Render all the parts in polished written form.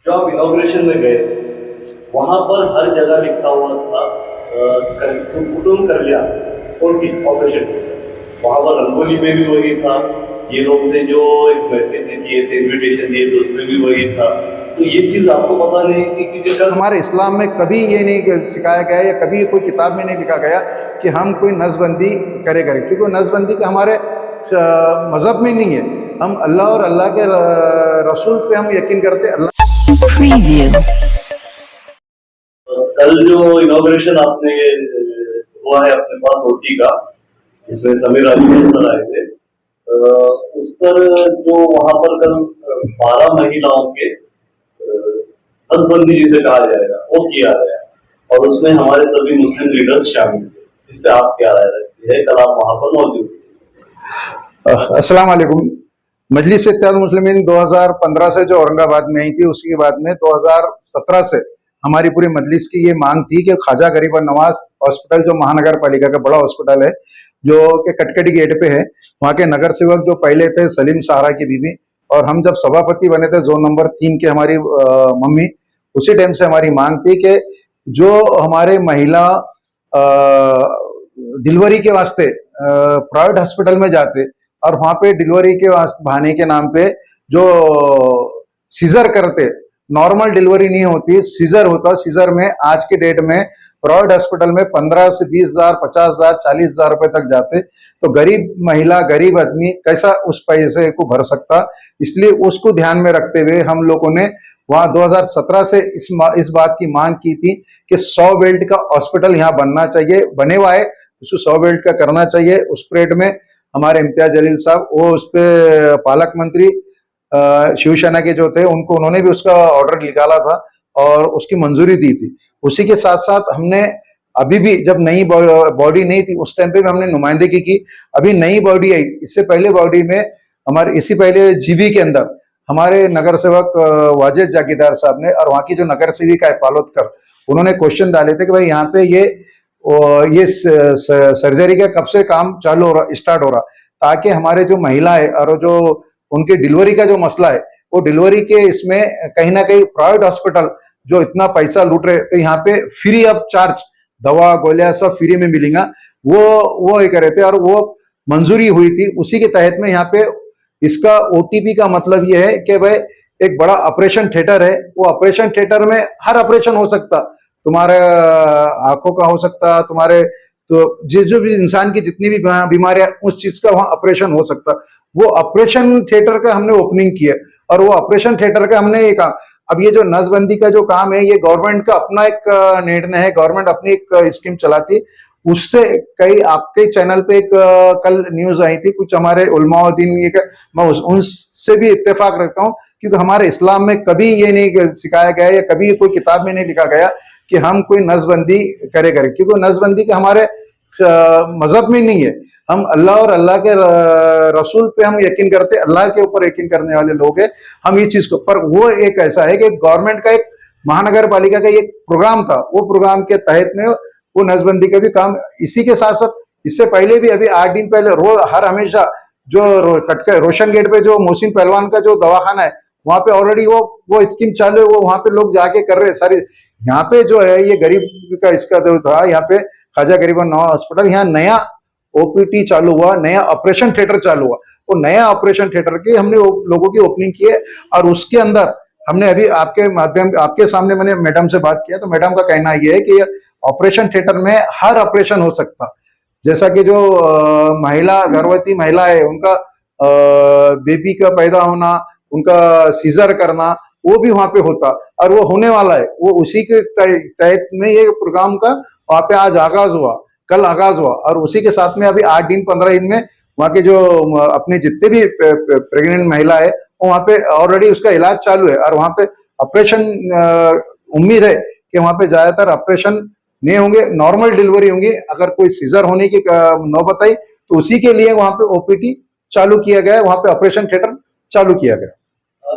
जब आप इनॉग्रेशन में गए वहां पर हर जगह लिखा हुआ था कुटुंब कल्याण और की ऑपरेशन। वहां पर रंगोली में भी वही था, ये लोग ने जो एक मैसेज दिए थे, इन्विटेशन दिए थे, उसमें भी वही था। तो ये चीज आपको पता नहीं थी कि हमारे इस्लाम में कभी ये नहीं सिखाया गया या कभी कोई किताब में नहीं लिखा गया कि हम कोई नज़बंदी करें, क्योंकि नज़बंदी का हमारे मज़हब में नहीं है। हम अल्लाह और अल्लाह के रसूल पे हम यकीन करते। अल्लाह कल जो इनॉग्रेशन आपने हुआ है अपने पास ओटी का, इसमें समीर राजी सर आए थे, उस पर जो वहां पर कल 12 महिलाओं के नसबंदी जिसे कहा जाएगा वो किया गया और उसमें हमारे सभी मुस्लिम लीडर्स शामिल थे। इस पर आप क्या राय रखते हैं? कल आप वहां पर मौजूद थे। अस्सलाम वालेकुम। मजलिस इत्तेहादुल मुस्लिमीन 2015 से जो औरंगाबाद में आई थी, उसके बाद में 2017 से हमारी पूरी मजलिस की ये मांग थी कि ख्वाजा गरीब नवाज हॉस्पिटल, जो महानगर पालिका का बड़ा हॉस्पिटल है, जो के कटकटी गेट पे है, वहाँ के नगर सेवक जो पहले थे सलीम सहारा की बीवी, और हम जब सभापति बने थे जोन नंबर 3 के हमारी मम्मी, उसी टाइम से हमारी मांग थी कि जो हमारे महिला डिलीवरी के वास्ते प्राइवेट हॉस्पिटल में जाते और वहाँ पे डिलीवरी के बहाने के नाम पे जो सीजर करते, नॉर्मल डिलीवरी नहीं होती, सीजर होता। सीजर में आज के डेट में प्राइवेट हॉस्पिटल में 15 से 20,000, 50,000, 40,000 रुपए तक जाते। तो गरीब महिला, गरीब आदमी कैसा उस पैसे को भर सकता? इसलिए उसको ध्यान में रखते हुए हम लोगों ने वहां 2017 से इस बात की मांग की थी कि 100 बेल्ट का हॉस्पिटल यहाँ बनना चाहिए, बने हुआ है, उसको 100 बेल्ट का करना चाहिए। उस परेड में हमारे इम्तियाज जलील साहब, वो उस पे पालक मंत्री शिवसेना के जो थे, उनको उन्होंने भी उसका ऑर्डर निकाला था और उसकी मंजूरी दी थी। उसी के साथ साथ हमने अभी भी, जब नई बॉडी नहीं थी उस टाइम पे भी हमने नुमाइंदगी की। अभी नई बॉडी आई, इससे पहले बॉडी में हमारे, इससे पहले जीबी के अंदर हमारे नगर सेवक वाजिद जागीरदार साहब ने और वहाँ की जो नगर सेविका है पालोदकर, उन्होंने क्वेश्चन डाले थे कि भाई यहाँ पे ये सर्जरी का कब से काम चालू हो रहा, स्टार्ट हो रहा, ताकि हमारे जो महिला है और जो उनके डिलीवरी का जो मसला है, वो डिलीवरी के इसमें कहीं ना कहीं प्राइवेट हॉस्पिटल जो इतना पैसा लूट रहे, तो यहाँ पे फ्री ऑफ चार्ज दवा गोलियां सब फ्री में मिलेगा, वो ये कर रहे थे और वो मंजूरी हुई थी। उसी के तहत में यहाँ पे इसका ओटीपी का मतलब ये है कि भाई एक बड़ा ऑपरेशन थिएटर है, वो ऑपरेशन थिएटर में हर ऑपरेशन हो सकता, तुम्हारे आंखों का हो सकता, तुम्हारे तो जो भी इंसान की जितनी भी बीमारियां, उस चीज का वहां ऑपरेशन हो सकता। वो ऑपरेशन थिएटर का हमने ओपनिंग किया और वो ऑपरेशन थिएटर का हमने एक, अब ये जो नसबंदी का जो काम है, ये गवर्नमेंट का अपना एक निर्णय है, गवर्नमेंट अपनी एक स्कीम चलाती। उससे कई आपके चैनल पे एक कल न्यूज आई थी, कुछ हमारे उलमाउद्दीन, मैं उनसे भी इत्तेफाक रखता हूँ, क्योंकि हमारे इस्लाम में कभी ये नहीं सिखाया गया या कभी कोई किताब में नहीं लिखा गया कि हम कोई नसबंदी करें, क्योंकि नसबंदी का हमारे मजहब में नहीं है। हम अल्लाह और अल्लाह के रसूल पे हम यकीन करते, अल्लाह के ऊपर यकीन करने वाले लोग हैं हम ये चीज को। पर वो एक ऐसा है कि गवर्नमेंट का एक महानगर पालिका का एक प्रोग्राम था, वो प्रोग्राम के तहत में वो नसबंदी का भी काम, इसी के साथ साथ इससे पहले भी अभी 8 दिन पहले रोज हर हमेशा जो रोशन गेट पे जो मोहसिन पहलवान का जो दवाखाना है, वहां पे ऑलरेडी वो स्कीम चालू है, वो वहां पे लोग जाके कर रहे हैं सारी। यहाँ पे जो है ये गरीब का इसका जो था, यहाँ पे ख्वाजा गरीब नवाज हॉस्पिटल, यहाँ नया ओपीटी चालू हुआ, नया ऑपरेशन थिएटर चालू हुआ। वो नया ऑपरेशन थिएटर की हमने लोगों की ओपनिंग की है और उसके अंदर हमने अभी आपके सामने मैंने मैडम से बात किया, तो मैडम का कहना यह है कि ऑपरेशन थिएटर में हर ऑपरेशन हो सकता, जैसा कि जो महिला, गर्भवती महिला है, उनका बेबी का पैदा होना, उनका सीजर करना, वो भी वहां पे होता और वो होने वाला है। वो उसी के तहत में ये प्रोग्राम का वहां पे आज आगाज हुआ, कल आगाज हुआ और उसी के साथ में अभी 8 दिन 15 दिन में वहाँ के जो अपने जितने भी प्रेग्नेंट महिला है, वहाँ पे ऑलरेडी उसका इलाज चालू है और वहाँ पे ऑपरेशन उम्मीद है कि वहाँ पे ज्यादातर ऑपरेशन नहीं होंगे, नॉर्मल डिलीवरी होंगी। अगर कोई सीजर होने की नौबत आई तो उसी के लिए वहाँ पे ओपीटी चालू किया गया है, वहाँ पे ऑपरेशन थिएटर चालू किया गया।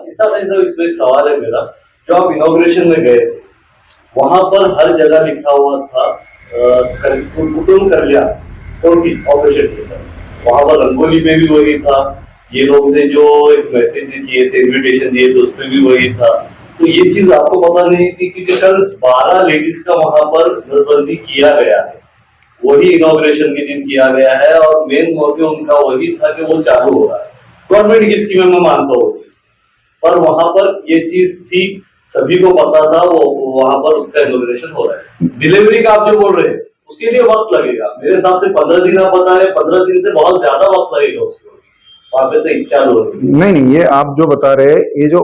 इसमें एक सवाल है मेरा, जो आप इनॉग्रेशन में गए वहां पर हर जगह लिखा हुआ था कुटुंब कल्याण और की ऑपरेशन थिएटर, वहां पर रंगोली में भी वही था, ये लोग ने जो एक मैसेज दिए थे, इन्विटेशन दिए थे, उसमें भी वही था। तो ये चीज आपको पता नहीं थी कि कल 12 लेडीज का वहां पर नसबंदी किया गया है, वही इनॉग्रेशन के दिन किया गया है और मेन मोटिव उनका वही था कि वो चालू हो रहा है। गवर्नमेंट की स्कीम में मानता हूँ, पर वहां पर ये चीज थी, सभी को पता था, वो वहां पर उसका इनॉग्रेशन हो रहा है। डिलीवरी का आप जो बोल रहे हैं उसके लिए वक्त लगेगा, मेरे हिसाब से 15 दिन आप बता रहे, 15 दिन से बहुत ज्यादा वक्त लगेगा उसको, वहां पे तो चालू हो रही। नहीं, ये आप जो बता रहे, ये जो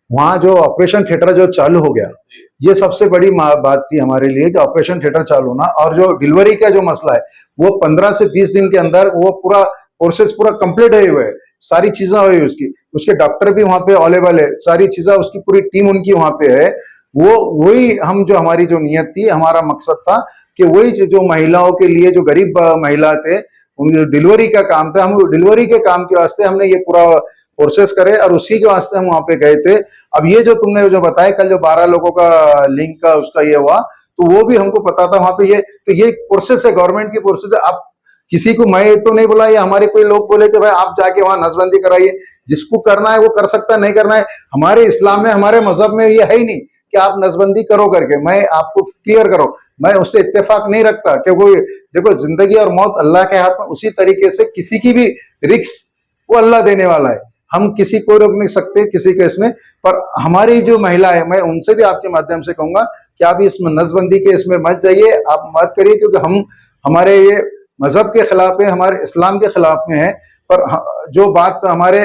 वहाँ जो ऑपरेशन थिएटर जो चालू हो गया, ये सबसे बड़ी बात थी हमारे लिए कि ऑपरेशन थिएटर चालू होना, और जो डिलीवरी का जो मसला है वो 15 से 20 दिन के अंदर वो पूरा प्रोसेस पूरा कंप्लीट हुए है, सारी चीजें हुई उसकी, उसके डॉक्टर भी वहां पे अवेलेबल है, सारी चीजें, उसकी पूरी टीम उनकी वहां पे है। वही हम जो हमारी जो नियत थी, हमारा मकसद था कि वही जो महिलाओं के लिए, जो गरीब महिला थे, उन डिलीवरी का काम था, हम डिलीवरी के काम के वास्ते हमने ये पूरा प्रोसेस करे और उसी के वास्ते हम वहां पे गए थे। अब ये जो तुमने जो बताया कल जो 12 लोगों का लिंक का उसका ये हुआ, तो वो भी हमको पता था वहां पे, ये तो ये प्रोसेस है, गवर्नमेंट की प्रोसेस है। आप किसी को मैं तो नहीं बोला, ये हमारे कोई लोग बोले कि भाई आप जाके वहां नसबंदी कराइए, जिसको करना है वो कर सकता है, नहीं करना है, हमारे इस्लाम में, हमारे मजहब में ये है ही नहीं कि आप नसबंदी करो करके। मैं आपको क्लियर करो, मैं उससे इत्तेफाक नहीं रखता, क्योंकि देखो जिंदगी और मौत अल्लाह के हाथ में, उसी तरीके से किसी की भी रिस्क वो अल्लाह देने वाला है, हम किसी को रोक नहीं सकते किसी के इसमें। पर हमारी जो महिला है, मैं उनसे भी आपके माध्यम से कहूंगा कि आप इसमें नसबंदी के इसमें मत जाइए, आप मत करिए, क्योंकि हम हमारे ये मजहब के खिलाफ है, हमारे इस्लाम के खिलाफ में है। पर जो बात हमारे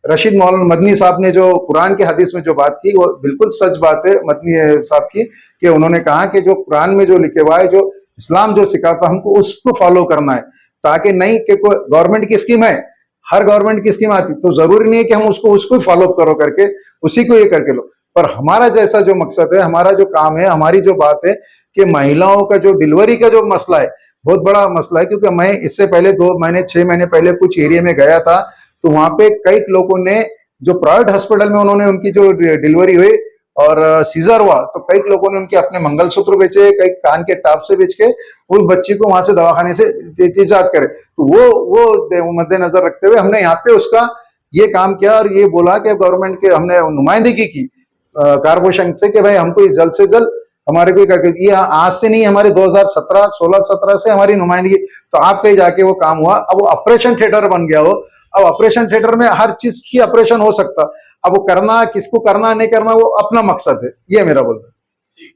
रशीद मौलाना मदनी साहब ने जो कुरान के हदीस में जो बात की, वो बिल्कुल सच बात है मदनी साहब की, कि उन्होंने कहा कि जो कुरान में जो लिखे हुआ है, जो इस्लाम जो सिखाता, हमको उसको फॉलो करना है, ताकि नहीं कि कोई गवर्नमेंट की स्कीम है, हर गवर्नमेंट की स्कीम आती, तो जरूरी नहीं है कि हम उसको फॉलो करो करके उसी को ये करके लो। पर हमारा जैसा जो मकसद है, हमारा जो काम है, हमारी जो बात है कि महिलाओं का जो डिलीवरी का जो मसला है, बहुत बड़ा मसला है। क्योंकि मैं इससे पहले 2 महीने 6 महीने पहले कुछ एरिया में गया था, तो वहां पे कई लोगों ने जो प्राइवेट हॉस्पिटल में उन्होंने उनकी जो डिलीवरी हुई और सीजर हुआ, तो कई लोगों ने उनके अपने मंगलसूत्र बेचे, कई कान के टाप से बेच के उस बच्ची को वहां से दवाखाने से इजाद करे। तो वो मद्देनजर रखते हुए हमने यहाँ पे उसका ये काम किया और ये बोला कि गवर्नमेंट के हमने नुमाइंदगी की कारपोरेशन से कि भाई हमको जल्द से जल्द हमारे कोई करके, ये आज से नहीं, हमारे 2017 16-17 से हमारी नुमाइंदगी, तो आप कहीं जाके वो काम हुआ। अब वो ऑपरेशन थिएटर बन गया हो, अब ऑपरेशन थिएटर में हर चीज की ऑपरेशन हो सकता, अब वो करना किसको करना नहीं करना वो अपना मकसद है, ये मेरा बोलना।